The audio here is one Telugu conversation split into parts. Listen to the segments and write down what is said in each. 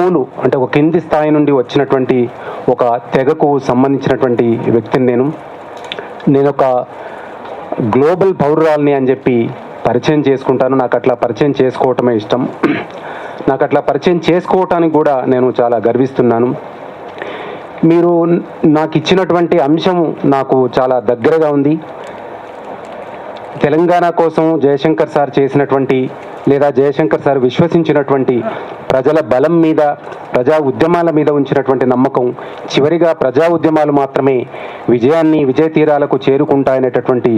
మామూలు అంటే ఒక కింది స్థాయి నుండి వచ్చినటువంటి ఒక తెగకు సంబంధించినటువంటి వ్యక్తిని నేను ఒక గ్లోబల్ పౌరురాల్ని అని చెప్పి పరిచయం చేసుకుంటాను. నాకు అట్లా పరిచయం చేసుకోవటమే ఇష్టం. నాకు అట్లా పరిచయం చేసుకోవటానికి కూడా నేను చాలా గర్విస్తున్నాను. మీరు నాకు ఇచ్చినటువంటి అంశం నాకు చాలా దగ్గరగా ఉంది. తెలంగాణ కోసం జయశంకర్ సార్ చేసినటువంటి లేదా జయశంకర్ సార్ విశ్వసించినటువంటి ప్రజల బలం మీద, ప్రజా ఉద్యమాల మీద ఉంచినటువంటి నమ్మకం చివరిగా ప్రజా ఉద్యమాలు మాత్రమే విజయ తీరాలకు చేరుకుంటాయనేటటువంటి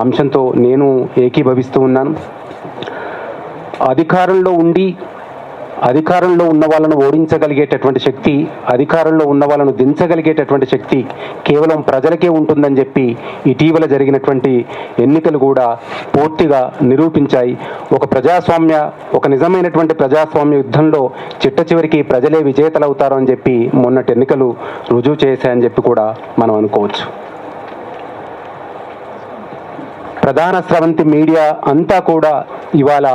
అంశంతో నేను ఏకీభవిస్తూ ఉన్నాను. అధికారంలో ఉన్న వాళ్ళను ఓడించగలిగేటటువంటి శక్తి, అధికారంలో ఉన్న వాళ్ళను దించగలిగేటటువంటి శక్తి కేవలం ప్రజలకే ఉంటుందని చెప్పి ఇటీవల జరిగినటువంటి ఎన్నికలు కూడా పూర్తిగా నిరూపించాయి. ఒక నిజమైనటువంటి ప్రజాస్వామ్య యుద్ధంలో చిట్ట చివరికి ప్రజలే విజేతలవుతారు అని చెప్పి మొన్నటి ఎన్నికలు రుజువు చేశాయని చెప్పి కూడా మనం అనుకోవచ్చు. ప్రధాన స్రవంతి మీడియా అంతా కూడా ఇవాళ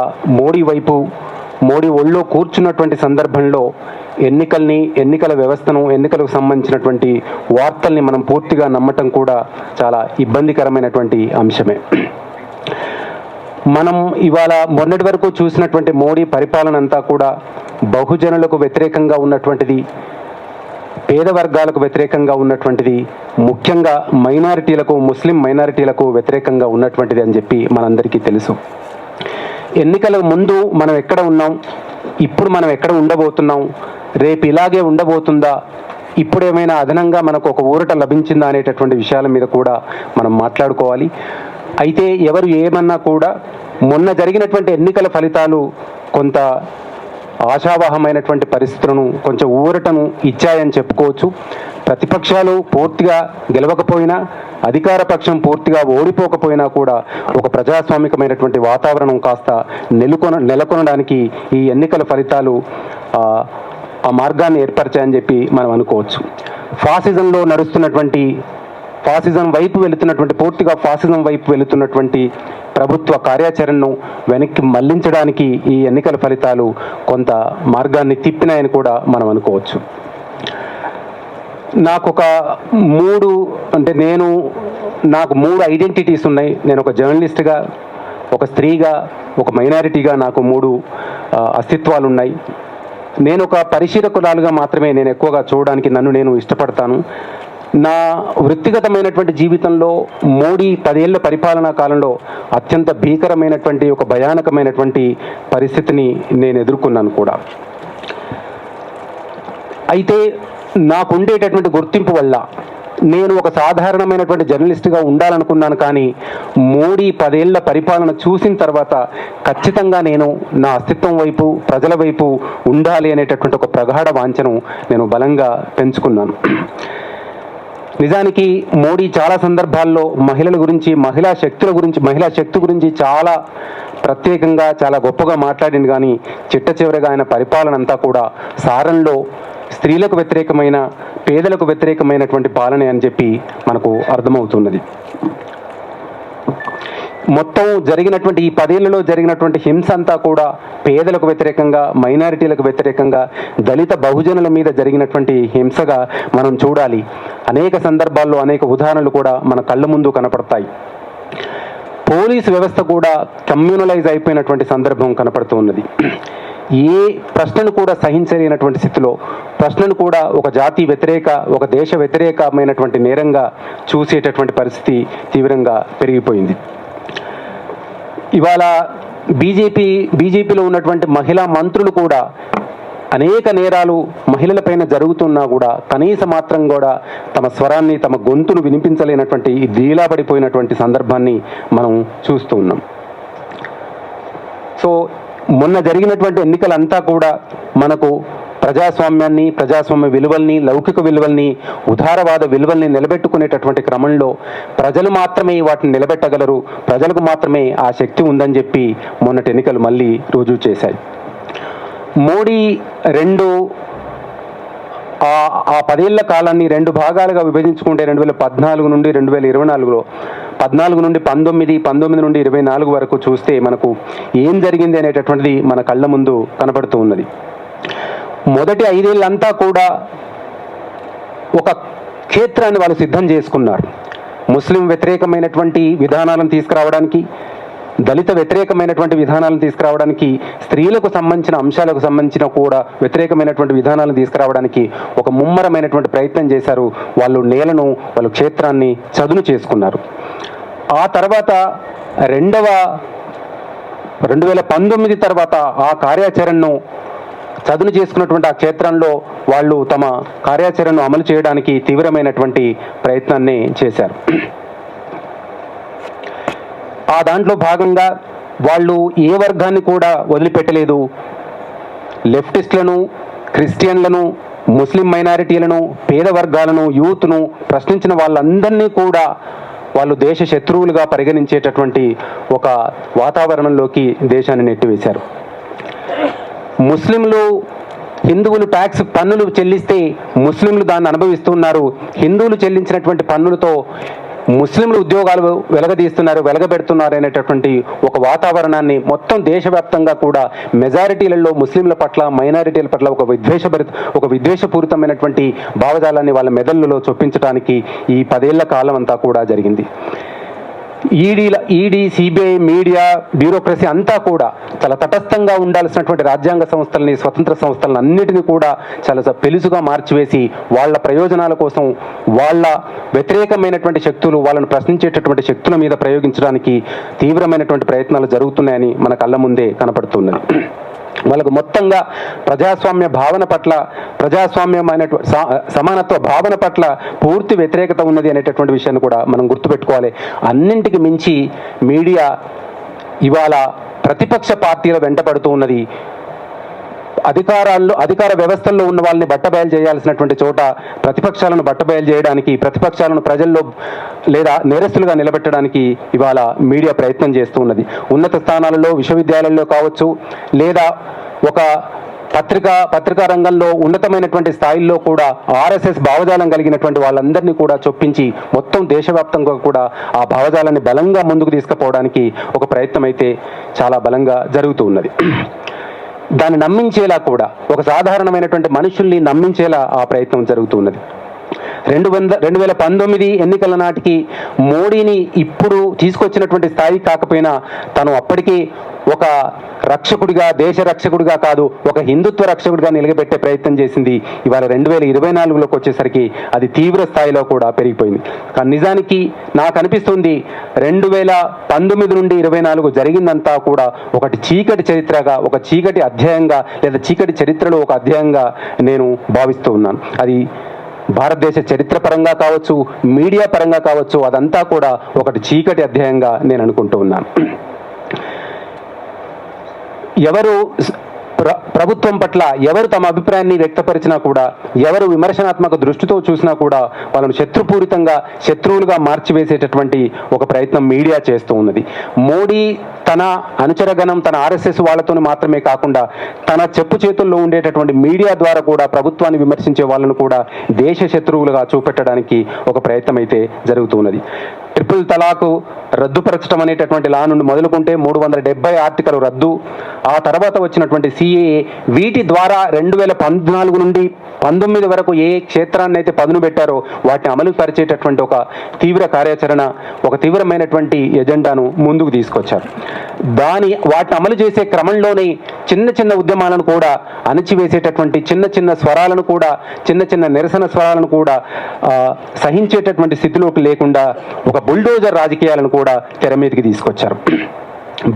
మోడీ ఒళ్ళో కూర్చున్నటువంటి సందర్భంలో ఎన్నికల వ్యవస్థను, ఎన్నికలకు సంబంధించినటువంటి వార్తల్ని మనం పూర్తిగా నమ్మటం కూడా చాలా ఇబ్బందికరమైనటువంటి అంశమే. మనం ఇవాళ మొన్నటి వరకు చూసినటువంటి మోడీ పరిపాలన అంతా కూడా బహుజనులకు వ్యతిరేకంగా ఉన్నటువంటిది, పేద వర్గాలకు వ్యతిరేకంగా ఉన్నటువంటిది, ముఖ్యంగా ముస్లిం మైనారిటీలకు వ్యతిరేకంగా ఉన్నటువంటిది అని చెప్పి మనందరికీ తెలుసు. ఎన్నికల ముందు మనం ఎక్కడ ఉన్నాం, ఇప్పుడు మనం ఎక్కడ ఉండబోతున్నాం, రేపు ఇలాగే ఉండబోతుందా, ఇప్పుడేమైనా అదనంగా మనకు ఒక ఊరట లభించిందా అనేటటువంటి విషయాల మీద కూడా మనం మాట్లాడుకోవాలి. అయితే ఎవరు ఏమన్నా కూడా మొన్న జరిగినటువంటి ఎన్నికల ఫలితాలు కొంత ఆశావహమైనటువంటి పరిస్థితులను, కొంచెం ఊరటను ఇచ్చాయని చెప్పుకోవచ్చు. ప్రతిపక్షాలు పూర్తిగా గెలవకపోయినా, అధికార పక్షం పూర్తిగా ఓడిపోకపోయినా కూడా ఒక ప్రజాస్వామికమైనటువంటి వాతావరణం కాస్త నెలకొనడానికి ఈ ఎన్నికల ఫలితాలు ఆ మార్గాన్ని ఏర్పరిచాయని చెప్పి మనం అనుకోవచ్చు. పూర్తిగా ఫాసిజం వైపు వెళుతున్నటువంటి ప్రభుత్వ కార్యాచరణను వెనక్కి మళ్లించడానికి ఈ ఎన్నికల ఫలితాలు కొంత మార్గాన్ని తిప్పినాయని కూడా మనం అనుకోవచ్చు. నాకు మూడు ఐడెంటిటీస్ ఉన్నాయి. నేను ఒక జర్నలిస్ట్గా, ఒక స్త్రీగా, ఒక మైనారిటీగా నాకు మూడు అస్తిత్వాలు ఉన్నాయి. నేను ఒక పరిశీలకురాలుగా మాత్రమే నేను ఎక్కువగా చూడడానికి నేను ఇష్టపడతాను. నా వృత్తిగతమైనటువంటి జీవితంలో మోడీ 10 ఏళ్ల పరిపాలనా కాలంలో అత్యంత భీకరమైనటువంటి ఒక భయానకమైనటువంటి పరిస్థితిని నేను ఎదుర్కొన్నాను కూడా. అయితే నాకు ఉండేటటువంటి గుర్తింపు వల్ల నేను ఒక సాధారణమైనటువంటి జర్నలిస్ట్గా ఉండాలనుకున్నాను. కానీ మోడీ 10 ఏళ్ల పరిపాలన చూసిన తర్వాత ఖచ్చితంగా నేను నా అస్తిత్వం వైపు, ప్రజల వైపు ఉండాలి అనేటటువంటి ఒక ప్రగాఢ వాంఛను నేను బలంగా పెంచుకున్నాను. నిజానికి మోడీ చాలా సందర్భాల్లో మహిళల గురించి, మహిళా శక్తి గురించి చాలా ప్రత్యేకంగా, చాలా గొప్పగా మాట్లాడింది. కానీ చిట్ట చివరిగా ఆయన పరిపాలన అంతా కూడా సారంలో స్త్రీలకు వ్యతిరేకమైన, పేదలకు వ్యతిరేకమైనటువంటి పాలనే అని చెప్పి మనకు అర్థమవుతున్నది. మొత్తం జరిగినటువంటి ఈ 10 ఏళ్లలో జరిగినటువంటి హింస అంతా కూడా పేదలకు వ్యతిరేకంగా, మైనారిటీలకు వ్యతిరేకంగా, దళిత బహుజనుల మీద జరిగినటువంటి హింసగా మనం చూడాలి. అనేక సందర్భాల్లో అనేక ఉదాహరణలు కూడా మన కళ్ళ ముందు కనపడతాయి. పోలీసు వ్యవస్థ కూడా కమ్యూనలైజ్ అయిపోయినటువంటి సందర్భం కనపడుతూ ఉన్నది. ఏ ప్రశ్నను కూడా సహించలేనటువంటి స్థితిలో, ప్రశ్నను కూడా ఒక జాతి వ్యతిరేక, ఒక దేశ వ్యతిరేకమైనటువంటి నేరంగా చూసేటటువంటి పరిస్థితి తీవ్రంగా పెరిగిపోయింది. ఇవాళ బీజేపీలో ఉన్నటువంటి మహిళా మంత్రులు కూడా అనేక నేరాలు మహిళలపైన జరుగుతున్నా కూడా కనీస మాత్రం కూడా తమ స్వరాన్ని, తమ గొంతును వినిపించలేనటువంటి దీలాపడిపోయినటువంటి సందర్భాన్ని మనం చూస్తూ ఉన్నాం. సో మొన్న జరిగినటువంటి ఎన్నికలంతా కూడా మనకు ప్రజాస్వామ్యాన్ని, ప్రజాస్వామ్య విలువల్ని, లౌకిక విలువల్ని, ఉదారవాద విలువల్ని నిలబెట్టుకునేటటువంటి క్రమంలో ప్రజలు మాత్రమే వాటిని నిలబెట్టగలరు, ప్రజలకు మాత్రమే ఆ శక్తి ఉందని చెప్పి మొన్నటి ఎన్నికలు మళ్ళీ రుజువు చేశాయి. మోడీ ఆ 10 ఏళ్ల కాలాన్ని 2 భాగాలుగా విభజించుకుంటే 2014 నుండి 2024లో 14 నుండి 19, 19 నుండి 24 వరకు చూస్తే మనకు ఏం జరిగింది అనేటటువంటిది మన కళ్ళ ముందు కనబడుతూ ఉన్నది. మొదటి 5 ఏళ్ళంతా కూడా ఒక క్షేత్రాన్ని వాళ్ళు సిద్ధం చేసుకున్నారు. ముస్లిం వ్యతిరేకమైనటువంటి విధానాలను తీసుకురావడానికి, దళిత వ్యతిరేకమైనటువంటి విధానాలను తీసుకురావడానికి, స్త్రీలకు సంబంధించిన అంశాలకు సంబంధించిన కూడా వ్యతిరేకమైనటువంటి విధానాలను తీసుకురావడానికి ఒక ముమ్మరమైనటువంటి ప్రయత్నం చేశారు. వాళ్ళు నేలను, వాళ్ళు క్షేత్రాన్ని చదును చేసుకున్నారు. ఆ తర్వాత 2019 తర్వాత ఆ కార్యాచరణను చదును చేసుకున్నటువంటి ఆ క్షేత్రంలో వాళ్ళు తమ కార్యాచరణను అమలు చేయడానికి తీవ్రమైనటువంటి ప్రయత్నాన్ని చేశారు. ఆ దాంట్లో భాగంగా వాళ్ళు ఏ వర్గాన్ని కూడా వదిలిపెట్టలేదు. లెఫ్టిస్టులను, క్రిస్టియన్లను, ముస్లిం మైనారిటీలను, పేద వర్గాలను, యూత్ను ప్రశ్నించిన వాళ్ళందరినీ కూడా వాళ్ళు దేశ శత్రువులుగా పరిగణించేటటువంటి ఒక వాతావరణంలోకి దేశాన్ని నెట్టివేశారు. ముస్లింలు, హిందువులు పన్నులు చెల్లిస్తే ముస్లింలు దాన్ని అనుభవిస్తున్నారు. హిందువులు చెల్లించినటువంటి పన్నులతో ముస్లింలు ఉద్యోగాలు వెలగబెడుతున్నారు అనేటటువంటి ఒక వాతావరణాన్ని మొత్తం దేశవ్యాప్తంగా కూడా మెజారిటీలలో ముస్లింల పట్ల, మైనారిటీల పట్ల ఒక విద్వేషపూరితమైనటువంటి భావజాలాన్ని వాళ్ళ మెదళ్ళలో చొప్పించడానికి ఈ 10 ఏళ్ల కాలం అంతా కూడా జరిగింది. ఈడీ, సిబిఐ, మీడియా, బ్యూరోక్రసీ అంతా కూడా చాలా తటస్థంగా ఉండాల్సినటువంటి రాజ్యాంగ సంస్థల్ని, స్వతంత్ర సంస్థలను అన్నిటినీ కూడా చాలా పెలుసుగా మార్చివేసి వాళ్ళ ప్రయోజనాల కోసం వాళ్ళ వ్యతిరేకమైనటువంటి శక్తులు, వాళ్ళను ప్రశ్నించేటటువంటి శక్తుల మీద ప్రయోగించడానికి తీవ్రమైనటువంటి ప్రయత్నాలు జరుగుతున్నాయని మన కళ్ళ ముందే కనపడుతున్నది. వాళ్ళకు మొత్తంగా ప్రజాస్వామ్య భావన పట్ల, ప్రజాస్వామ్యమైనటువంటి సమానత్వ భావన పట్ల పూర్తి వ్యతిరేకత ఉన్నది అనేటటువంటి విషయాన్ని కూడా మనం గుర్తుపెట్టుకోవాలి. అన్నింటికి మించి మీడియా ఇవాళ ప్రతిపక్ష పార్టీల వెంటబడుతూ ఉన్నది. అధికార వ్యవస్థల్లో ఉన్న వాళ్ళని బట్టబయలు చేయాల్సినటువంటి చోట ప్రతిపక్షాలను బట్టబయలు చేయడానికి, ప్రతిపక్షాలను ప్రజల్లో లేదా నేరస్తులుగా నిలబెట్టడానికి ఇవాళ మీడియా ప్రయత్నం చేస్తూ ఉన్నది. ఉన్నత స్థానాలలో, విశ్వవిద్యాలయాల్లో కావచ్చు, లేదా ఒక పత్రికా రంగంలో ఉన్నతమైనటువంటి స్థాయిల్లో కూడా ఆర్ఎస్ఎస్ భావజాలం కలిగినటువంటి వాళ్ళందరినీ కూడా చొప్పించి మొత్తం దేశవ్యాప్తంగా కూడా ఆ భావజాలాన్ని బలంగా ముందుకు తీసుకుపోవడానికి ఒక ప్రయత్నం అయితే చాలా బలంగా జరుగుతూ ఉన్నది. దాన్ని నమ్మించేలా కూడా, ఒక సాధారణమైనటువంటి మనుషుల్ని నమ్మించేలా ఆ ప్రయత్నం జరుగుతున్నది. 2019 ఎన్నికల నాటికి మోడీని ఇప్పుడు తీసుకొచ్చినటువంటి స్థాయి కాకపోయినా తను అప్పటికీ ఒక రక్షకుడిగా, దేశ రక్షకుడిగా కాదు, ఒక హిందుత్వ రక్షకుడిగా నిలబెట్టే ప్రయత్నం చేసింది. ఇవాళ 2024లోకి వచ్చేసరికి అది తీవ్ర స్థాయిలో కూడా పెరిగిపోయింది. కానీ నిజానికి నాకు అనిపిస్తుంది 2019 నుండి 24 జరిగిందంతా కూడా ఒకటి చీకటి చరిత్రగా, ఒక చీకటి అధ్యాయంగా, లేదా చీకటి చరిత్రలో ఒక అధ్యాయంగా నేను భావిస్తూ ఉన్నాను. అది భారతదేశ చరిత్ర పరంగా కావచ్చు, మీడియా పరంగా కావచ్చు, అదంతా కూడా ఒకటి చీకటి అధ్యాయంగా నేను అనుకుంటూ ఉన్నాను. ఎవరు ప్రభుత్వం పట్ల ఎవరు తమ అభిప్రాయాన్ని వ్యక్తపరిచినా కూడా, ఎవరు విమర్శనాత్మక దృష్టితో చూసినా కూడా వాళ్ళను శత్రుపూరితంగా, శత్రువులుగా మార్చివేసేటటువంటి ఒక ప్రయత్నం మీడియా చేస్తూ ఉన్నది. మోడీ తన అనుచరగణం, తన ఆర్ఎస్ఎస్ వాళ్ళతో మాత్రమే కాకుండా తన చెప్పు చేతుల్లో ఉండేటటువంటి మీడియా ద్వారా కూడా ప్రభుత్వాన్ని విమర్శించే వాళ్ళను కూడా దేశ శత్రువులుగా చూపెట్టడానికి ఒక ప్రయత్నం అయితే జరుగుతున్నది. ట్రిపుల్ తలాకు రద్దుపరచడం అనేటటువంటి లా నుండి మొదలుకుంటే 370 ఆర్టికల్ రద్దు, ఆ తర్వాత వచ్చినటువంటి సిఏఏ, వీటి ద్వారా 2014 నుండి 19 వరకు ఏ క్షేత్రాన్ని అయితే పదును పెట్టారో వాటిని అమలు పరిచేటటువంటి ఒక తీవ్ర కార్యాచరణ, ఒక తీవ్రమైనటువంటి ఎజెండాను ముందుకు తీసుకొచ్చారు. వాటిని అమలు చేసే క్రమంలోనే చిన్న చిన్న ఉద్యమాలను కూడా అణచివేసేటటువంటి, చిన్న స్వరాలను కూడా, చిన్న నిరసన స్వరాలను కూడా సహించేటటువంటి స్థితిలోకి లేకుండా ఒక బుల్డోజర్ రాజకీయాలను కూడా తెర మీదకి తీసుకొచ్చారు.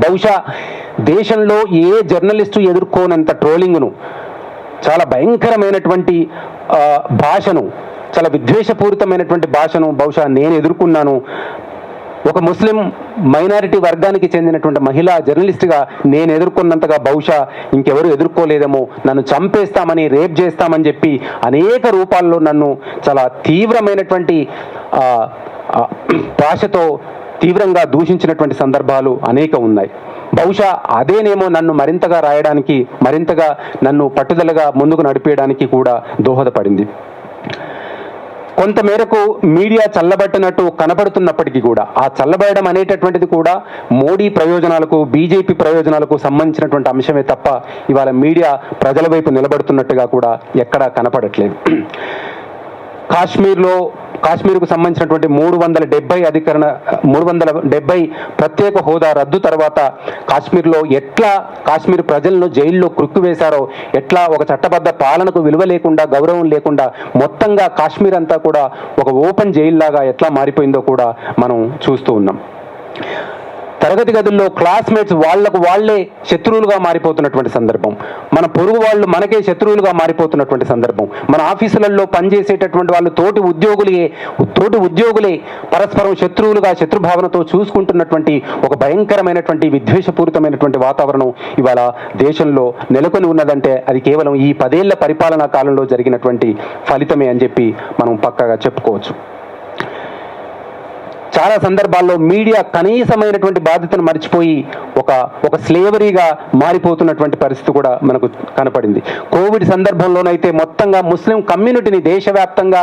బహుశా దేశంలో ఏ జర్నలిస్టు ఎదుర్కోనంత ట్రోలింగ్ను, చాలా భయంకరమైనటువంటి భాషను, చాలా విద్వేషపూరితమైనటువంటి భాషను బహుశా నేను ఎదుర్కొన్నాను. ఒక ముస్లిం మైనారిటీ వర్గానికి చెందినటువంటి మహిళా జర్నలిస్ట్గా నేను ఎదుర్కొన్నంతగా బహుశా ఇంకెవరు ఎదుర్కోలేదేమో. నన్ను చంపేస్తామని, రేప్ చేస్తామని చెప్పి అనేక రూపాల్లో నన్ను చాలా తీవ్రమైనటువంటి భాషతో తీవ్రంగా దూషించినటువంటి సందర్భాలు అనేక ఉన్నాయి. బహుశా అదేనేమో నన్ను మరింతగా రాయడానికి, మరింతగా నన్ను పట్టుదలగా ముందుకు నడిపేయడానికి కూడా దోహదపడింది. కొంతమేరకు మీడియా చల్లబట్టినట్టు కనబడుతున్నప్పటికీ కూడా ఆ చల్లబడడం అనేటటువంటిది కూడా మోడీ ప్రయోజనాలకు, బీజేపీ ప్రయోజనాలకు సంబంధించినటువంటి అంశమే తప్ప ఇవాళ మీడియా ప్రజల వైపు నిలబడుతున్నట్టుగా కూడా ఎక్కడా కనపడట్లేదు. కాశ్మీర్కు సంబంధించినటువంటి 370 ప్రత్యేక హోదా రద్దు తర్వాత కాశ్మీర్లో ఎట్లా కాశ్మీర్ ప్రజలను జైల్లో వేశారో, ఎట్లా ఒక చట్టబద్ధ పాలనకు విలువ లేకుండా, గౌరవం లేకుండా మొత్తంగా కాశ్మీర్ అంతా కూడా ఒక ఓపెన్ జైలు లాగా ఎట్లా మారిపోయిందో కూడా మనం చూస్తూ ఉన్నాం. తరగతి గదుల్లో క్లాస్మేట్స్ వాళ్ళే శత్రువులుగా మారిపోతున్నటువంటి సందర్భం, మన పొరుగు వాళ్ళు మనకే శత్రువులుగా మారిపోతున్నటువంటి సందర్భం, మన ఆఫీసులలో పనిచేసేటటువంటి వాళ్ళు తోటి ఉద్యోగులే పరస్పరం శత్రువులుగా, శత్రుభావనతో చూసుకుంటున్నటువంటి ఒక భయంకరమైనటువంటి విద్వేషపూరితమైనటువంటి వాతావరణం ఇవాళ దేశంలో నెలకొని ఉన్నదంటే అది కేవలం ఈ 10 ఏళ్ల పరిపాలనా కాలంలో జరిగినటువంటి ఫలితమే అని చెప్పి మనం పక్కాగా చెప్పుకోవచ్చు. చాలా సందర్భాల్లో మీడియా కనీసమైనటువంటి బాధ్యతను మర్చిపోయి ఒక స్లేవరీగా మారిపోతున్నటువంటి పరిస్థితి కూడా మనకు కనపడింది. కోవిడ్ సందర్భంలోనైతే మొత్తంగా ముస్లిం కమ్యూనిటీని, దేశవ్యాప్తంగా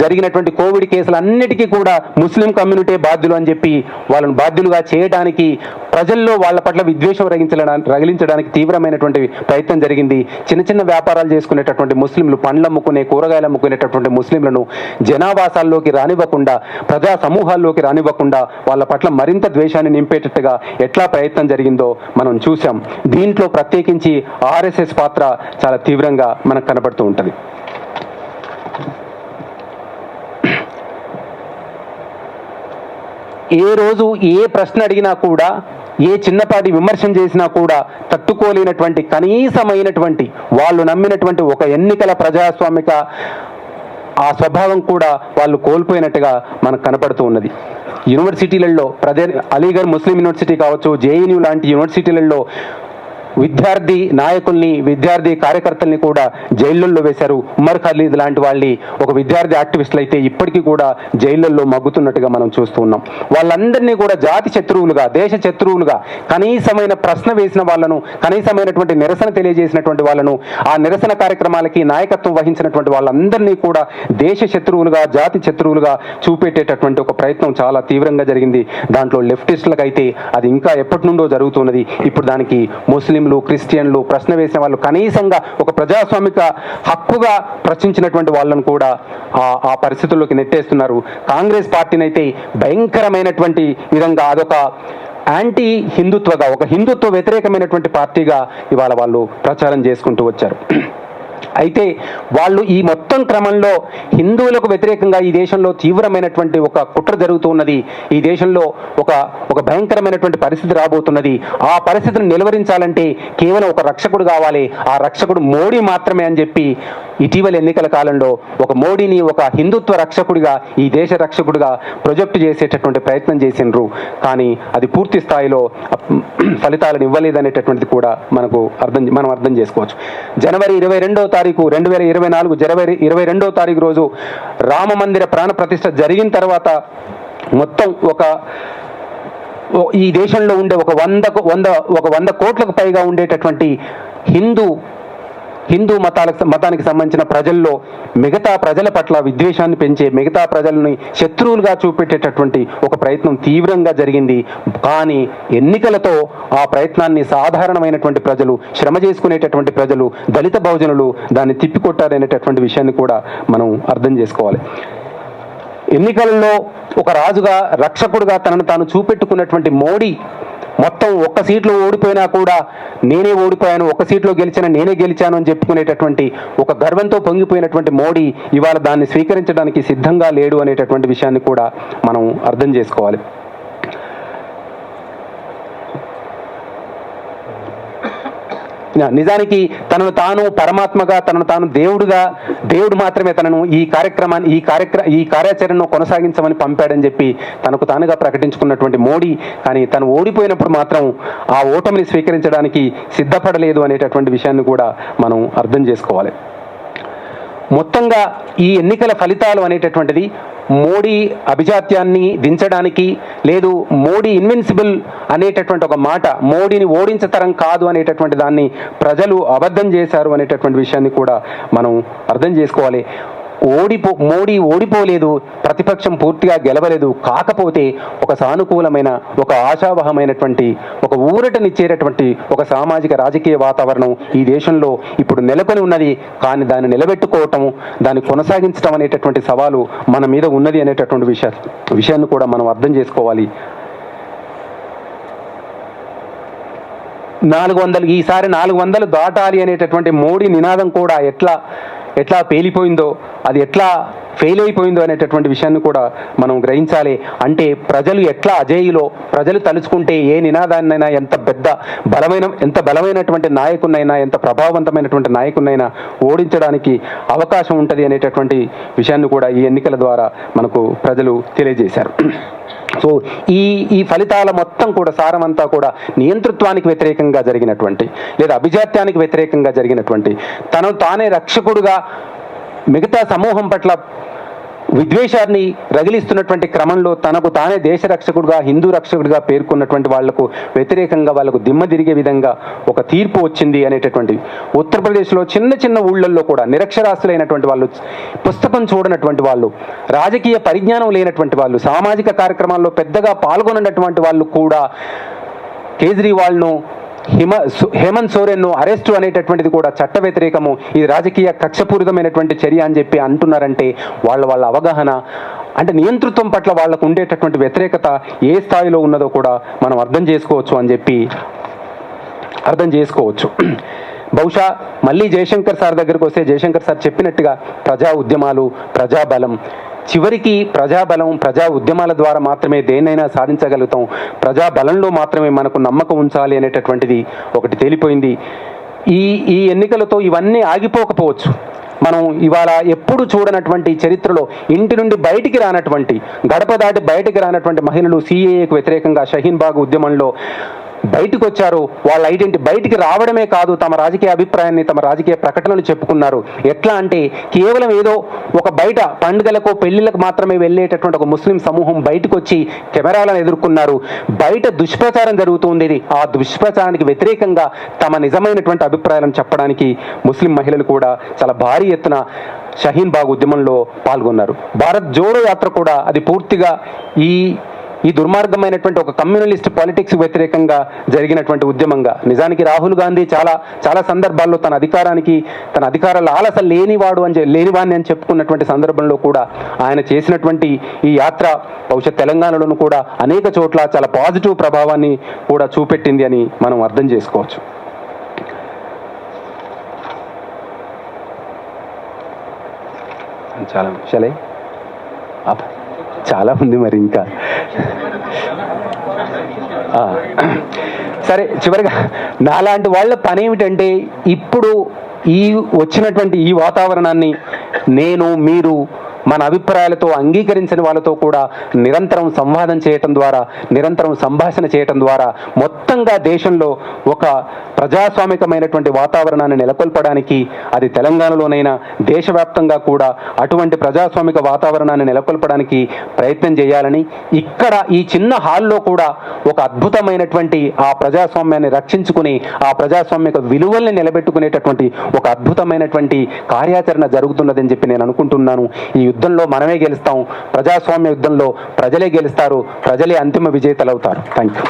జరిగినటువంటి కోవిడ్ కేసులన్నిటికీ కూడా ముస్లిం కమ్యూనిటీ బాధ్యులు అని చెప్పి వాళ్ళను బాధ్యులుగా చేయడానికి, ప్రజల్లో వాళ్ళ పట్ల విద్వేషం రగిలించడానికి తీవ్రమైనటువంటి ప్రయత్నం జరిగింది. చిన్న చిన్న వ్యాపారాలు చేసుకునేటటువంటి ముస్లింలు, పండ్లు అమ్ముకునే, కూరగాయలు అమ్ముకునేటటువంటి ముస్లింలను జనావాసాల్లోకి రానివ్వకుండా, ప్రజా సమూహాల్లోకి రానివ్వకుండా వాళ్ళ పట్ల మరింత ద్వేషాన్ని నింపేటట్టుగా ఎట్లా ప్రయత్నం జరిగిందో మనం చూసాం. దీంట్లో ప్రత్యేకించి ఆర్ఎస్ఎస్ పాత్ర చాలా తీవ్రంగా మనకు కనబడుతూ ఉంటుంది. ఏ రోజు ఏ ప్రశ్న అడిగినా కూడా, ఏ చిన్నపాటి విమర్శం చేసినా కూడా తట్టుకోలేనటువంటి, కనీసమైనటువంటి వాళ్ళు నమ్మినటువంటి ఒక ఎన్నికల ప్రజాస్వామిక ఆ స్వభావం కూడా వాళ్ళు కోల్పోయినట్టుగా మనకు కనపడుతూ ఉన్నది. యూనివర్సిటీలలో అలీగఢ్ ముస్లిం యూనివర్సిటీ కావచ్చు, జేఎన్యూ లాంటి యూనివర్సిటీలలో విద్యార్థి నాయకుల్ని, విద్యార్థి కార్యకర్తల్ని కూడా జైళ్ళల్లో వేశారు. ఉమర్ ఖలీద్ లాంటి వాళ్ళని ఒక విద్యార్థి యాక్టివిస్టులు అయితే ఇప్పటికీ కూడా జైళ్ళల్లో మగ్గుతున్నట్టుగా మనం చూస్తూ ఉన్నాం. వాళ్ళందరినీ కూడా జాతి శత్రువులుగా, దేశ శత్రువులుగా, కనీసమైన ప్రశ్న వేసిన వాళ్ళను, కనీసమైనటువంటి నిరసన తెలియజేసినటువంటి వాళ్ళను, ఆ నిరసన కార్యక్రమాలకి నాయకత్వం వహించినటువంటి వాళ్ళందరినీ కూడా దేశ శత్రువులుగా, జాతి శత్రువులుగా చూపెట్టేటటువంటి ఒక ప్రయత్నం చాలా తీవ్రంగా జరిగింది. దాంట్లో లెఫ్టిస్టులకు అయితే అది ఇంకా ఎప్పటి నుండో జరుగుతున్నది. ఇప్పుడు దానికి ముస్లింలు, క్రిస్టియన్లు, ప్రశ్న వేసిన వాళ్ళు, కనీసంగా ఒక ప్రజాస్వామిక హక్కుగా ప్రశ్నించినటువంటి వాళ్ళను కూడా ఆ పరిస్థితుల్లోకి నెట్టేస్తున్నారు. కాంగ్రెస్ పార్టీని అయితే భయంకరమైనటువంటి విధంగా అదొక యాంటీ హిందుత్వగా, ఒక హిందుత్వ వ్యతిరేకమైనటువంటి పార్టీగా ఇవాళ వాళ్ళు ప్రచారం చేసుకుంటూ వచ్చారు. అయితే వాళ్ళు ఈ మొత్తం క్రమంలో హిందువులకు వ్యతిరేకంగా ఈ దేశంలో తీవ్రమైనటువంటి ఒక కుట్ర జరుగుతూ ఉన్నది. ఈ దేశంలో ఒక భయంకరమైనటువంటి పరిస్థితి రాబోతున్నది. ఆ పరిస్థితిని నిలువరించాలంటే కేవలం ఒక రక్షకుడు కావాలి, ఆ రక్షకుడు మోడీ మాత్రమే అని చెప్పి ఇటీవల ఎన్నికల కాలంలో ఒక మోడీని ఒక హిందుత్వ రక్షకుడిగా, ఈ దేశ రక్షకుడిగా ప్రొజెక్ట్ చేసేటటువంటి ప్రయత్నం చేసిండ్రు. కానీ అది పూర్తి స్థాయిలో ఫలితాలను ఇవ్వలేదనేటటువంటిది కూడా మనం అర్థం చేసుకోవచ్చు. జనవరి 22వ తారీఖు 2024 జనవరి 22వ తారీఖు రోజు రామ మందిర ప్రాణ ప్రతిష్ఠ జరిగిన తర్వాత మొత్తం ఈ దేశంలో ఉండే ఒక 100 కోట్లకు పైగా ఉండేటటువంటి హిందూ మతానికి సంబంధించిన ప్రజల్లో మిగతా ప్రజల పట్ల విద్వేషాన్ని పెంచే, మిగతా ప్రజల్ని శత్రువులుగా చూపెట్టేటటువంటి ఒక ప్రయత్నం తీవ్రంగా జరిగింది. కానీ ఎన్నికలతో ఆ ప్రయత్నాన్ని సాధారణమైనటువంటి ప్రజలు, శ్రమ చేసుకునేటటువంటి ప్రజలు, దళిత బహుజనులు దాన్ని తిప్పికొట్టారనేటటువంటి విషయాన్ని కూడా మనం అర్థం చేసుకోవాలి. ఎన్నికలలో ఒక రాజుగా, రక్షకుడుగా తనను తాను చూపెట్టుకున్నటువంటి మోడీ మొత్తం ఒక్క సీట్లో ఓడిపోయినా కూడా నేనే ఓడిపోయాను, ఒక్క సీట్లో గెలిచాను, నేనే గెలిచాను అని చెప్పుకునేటటువంటి ఒక గర్వంతో పొంగిపోయినటువంటి మోడీ ఇవాళ దాన్ని స్వీకరించడానికి సిద్ధంగా లేడు అనేటటువంటి విషయాన్ని కూడా మనం అర్థం చేసుకోవాలి. నిజానికి తనను తాను పరమాత్మగా, తనను తాను దేవుడు మాత్రమే తనను ఈ కార్యాచరణను కొనసాగించమని పంపాడని చెప్పి తనకు తానుగా ప్రకటించుకున్నటువంటి మోడీ, కానీ తను ఓడిపోయినప్పుడు మాత్రం ఆ ఓటమిని స్వీకరించడానికి సిద్ధపడలేదు అనేటటువంటి విషయాన్ని కూడా మనం అర్థం చేసుకోవాలి. మొత్తంగా ఈ ఎన్నికల ఫలితాలు అనేటటువంటిది మోడీ అభిజాత్యాన్ని దించడానికి, లేదు మోడీ ఇన్విన్సిబుల్ అనేటటువంటి ఒక మాట, మోడీని ఓడించతరం కాదు అనేటటువంటి దాన్ని ప్రజలు అబద్ధం చేశారు అనేటటువంటి విషయాన్ని కూడా మనం అర్థం చేసుకోవాలి. మోడీ ఓడిపోలేదు, ప్రతిపక్షం పూర్తిగా గెలవలేదు. కాకపోతే ఒక సానుకూలమైన, ఒక ఆశావహమైనటువంటి, ఒక ఊరటనిచ్చేటటువంటి ఒక సామాజిక రాజకీయ వాతావరణం ఈ దేశంలో ఇప్పుడు నెలకొని ఉన్నది. కానీ దాన్ని నిలబెట్టుకోవటం, దాన్ని కొనసాగించడం అనేటటువంటి సవాలు మన మీద ఉన్నది అనేటటువంటి విషయాన్ని కూడా మనం అర్థం చేసుకోవాలి. 400 ఈసారి 400 దాటాలి అనేటటువంటి మోడీ నినాదం కూడా ఎట్లా పేలిపోయిందో, అది ఎట్లా ఫెయిల్ అయిపోయిందో అనేటటువంటి విషయాన్ని కూడా మనం గ్రహించాలి. అంటే ప్రజలు ఎట్లా అజేయులో, ప్రజలు తలుచుకుంటే ఏ నినాదాన్నైనా, ఎంత బలమైనటువంటి నాయకున్నైనా, ఎంత ప్రభావవంతమైనటువంటి నాయకున్నైనా ఓడించడానికి అవకాశం ఉంటుంది అనేటటువంటి విషయాన్ని కూడా ఈ ఎన్నికల ద్వారా మనకు ప్రజలు తెలియజేశారు. సో ఈ ఫలితాల మొత్తం కూడా సారమంతా కూడా నియంతృత్వానికి వ్యతిరేకంగా జరిగినటువంటి, లేదా అభిజాత్యానికి వ్యతిరేకంగా జరిగినటువంటి, తను తానే రక్షకుడుగా మిగతా సమూహం పట్ల విద్వేషాన్ని రగిలిస్తున్నటువంటి క్రమంలో తనకు తానే దేశ రక్షకుడుగా, హిందూ రక్షకుడిగా పేర్కొన్నటువంటి వాళ్లకు వ్యతిరేకంగా వాళ్లకు దిమ్మ తిరిగే విధంగా ఒక తీర్పు వచ్చింది అనేటటువంటి. ఉత్తరప్రదేశ్లో చిన్న ఊళ్ళల్లో కూడా నిరక్షరాస్యులైనటువంటి వాళ్ళు, పుస్తకం చూడనటువంటి వాళ్ళు, రాజకీయ పరిజ్ఞానం లేనటువంటి వాళ్ళు, సామాజిక కార్యక్రమాల్లో పెద్దగా పాల్గొనటువంటి వాళ్ళు కూడా కేజ్రీవాల్ను, హేమంత్ సోరెన్ను అరెస్టు అనేటటువంటిది కూడా చట్ట వ్యతిరేకము, ఇది రాజకీయ కక్షపూరితమైనటువంటి చర్య అని చెప్పి అంటున్నారంటే వాళ్ళ అవగాహన, అంటే నియంతృత్వం పట్ల వాళ్ళకు ఉండేటటువంటి వ్యతిరేకత ఏ స్థాయిలో ఉన్నదో కూడా మనం అర్థం చేసుకోవచ్చు. బహుశా మళ్ళీ జయశంకర్ సార్ దగ్గరకు వస్తే, జయశంకర్ సార్ చెప్పినట్టుగా ప్రజా ఉద్యమాలు, ప్రజాబలం, చివరికి ప్రజాబలం, ప్రజా ఉద్యమాల ద్వారా మాత్రమే దేన్నైనా సాధించగలుగుతాం. ప్రజాబలంలో మాత్రమే మనకు నమ్మకం ఉంచాలి అనేటటువంటిది ఒకటి తేలిపోయింది. ఈ ఎన్నికలతో ఇవన్నీ ఆగిపోకపోవచ్చు. మనం ఇవాళ ఎప్పుడు చూడనటువంటి చరిత్రలో ఇంటి నుండి బయటికి రానటువంటి, గడప దాటి బయటికి రానటువంటి మహిళలు సిఏఏకు వ్యతిరేకంగా షహీన్ బాగ్ ఉద్యమంలో బయటకు వచ్చారు. వాళ్ళ ఐడెంటిటీ బయటికి రావడమే కాదు, తమ రాజకీయ అభిప్రాయాన్ని, తమ రాజకీయ ప్రకటనలు చెప్పుకున్నారు. ఎట్లా అంటే కేవలం ఏదో ఒక బయట పండుగలకు, పెళ్లిళ్ళకు మాత్రమే వెళ్ళేటటువంటి ఒక ముస్లిం సమూహం బయటకు వచ్చి కెమెరాలను ఎదుర్కొన్నారు. బయట దుష్ప్రచారం జరుగుతుంది. ఆ దుష్ప్రచారానికి వ్యతిరేకంగా తమ నిజమైనటువంటి అభిప్రాయాలను చెప్పడానికి ముస్లిం మహిళలు కూడా చాలా భారీ ఎత్తున షహీన్ బాగ్ ఉద్యమంలో పాల్గొన్నారు. భారత్ జోడో యాత్ర కూడా అది పూర్తిగా ఈ దుర్మార్గమైనటువంటి ఒక కమ్యూనలిస్ట్ పాలిటిక్స్ వ్యతిరేకంగా జరిగినటువంటి ఉద్యమంగా. నిజానికి రాహుల్ గాంధీ చాలా సందర్భాల్లో తన అధికారాల ఆలస లేనివాడిని అని చెప్పుకున్నటువంటి సందర్భంలో కూడా ఆయన చేసినటువంటి ఈ యాత్ర బహుశా తెలంగాణలోనూ కూడా అనేక చోట్ల చాలా పాజిటివ్ ప్రభావాన్ని కూడా చూపెట్టింది అని మనం అర్థం చేసుకోవచ్చు. చాలా ఉంది మరి ఇంకా. సరే, చివరిగా నాలాంటి వాళ్ళ పని ఏమిటంటే, ఇప్పుడు వచ్చినటువంటి ఈ వాతావరణాన్ని మీరు మన అభిప్రాయాలతో అంగీకరించిన వాళ్ళతో కూడా నిరంతరం సంవాదం చేయటం ద్వారా, నిరంతరం సంభాషణ చేయటం ద్వారా మొత్తంగా దేశంలో ఒక ప్రజాస్వామికమైనటువంటి వాతావరణాన్ని నెలకొల్పడానికి, అది తెలంగాణలోనైనా దేశవ్యాప్తంగా కూడా అటువంటి ప్రజాస్వామిక వాతావరణాన్ని నెలకొల్పడానికి ప్రయత్నం చేయాలని, ఇక్కడ ఈ చిన్న హాల్లో కూడా ఒక అద్భుతమైనటువంటి ఆ ప్రజాస్వామ్యాన్ని రక్షించుకుని, ఆ ప్రజాస్వామిక విలువల్ని నిలబెట్టుకునేటటువంటి ఒక అద్భుతమైనటువంటి కార్యాచరణ జరుగుతున్నదని చెప్పి నేను అనుకుంటున్నాను. ఈ యుద్ధంలో మనమే గెలుస్తాం. ప్రజాస్వామ్య యుద్ధంలో ప్రజలే గెలుస్తారు. ప్రజలే అంతిమ విజేతలవుతారు. Thank you.